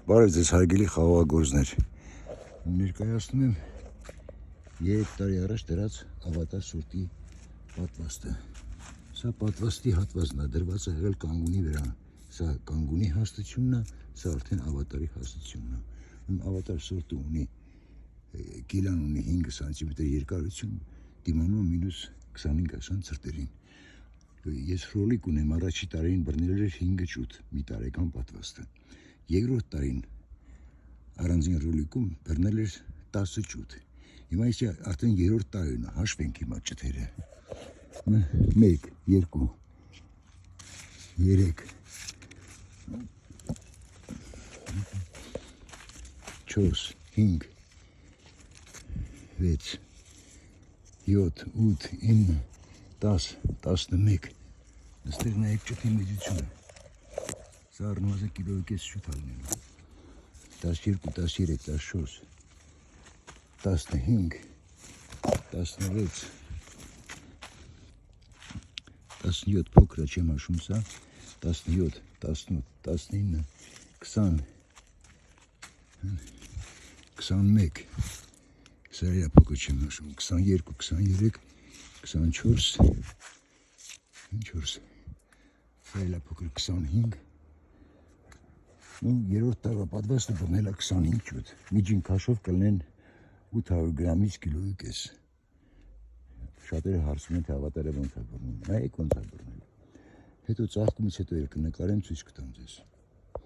Բարև ձեզ հարգելի խաղողագործներ։ Ներկայացնում եմ 3 տարի առաջ դրած ավատար սորտի պատվաստը։ Սա պատվաստի հատվածն է, դրված է եղել կանգունի վրա։ Սա կանգունի հաստությունն է, սա արդեն ավատարի հաստությունն է։ Ավատար սորտը ունի կիլան ունի 5 սանտիմետր երկարություն, դիմանում մինուս 25 ցրտերին։ Ես ռոլիկ ունեմ, առաջի տարին բռնել էր 5 ջութ մի տարեկան պատվաստը։ Երկրորդ տարին առանձին ռոլիկում բռնել էր 10 ջութ։ Հիմա իսկ արդեն երրորդ տարին է, հաշվենք հիմա ջթերը։ 1, 2, 3, 4, 5, 6, 7, 8, 9, 10, 11, այստեղ նայեք ջթի մեծությունը, սա առնվազն կիլոյի կես ջութ ալնելու, 12, 13, 14, 15, 16, 17 փոքր է չեմ հաշում սա, 17, 18, 19, 20, 21, սա է փոքր չեմ հաշում, 22, 23, 24, 24, սա է փոքր 25, երրորդ տարվա պատվաստը բռնել է 25 ջութ, միջին քաշով կլինեն 800 գրամից կիլոյի կես։ Շատերը հարցնում են, թե ավատարը ոնց է բռնում, նայեք ոնց է բռնել։ Հետո ծաղկումից հետո կնկարեմ, ցույց կտամ ձեզ։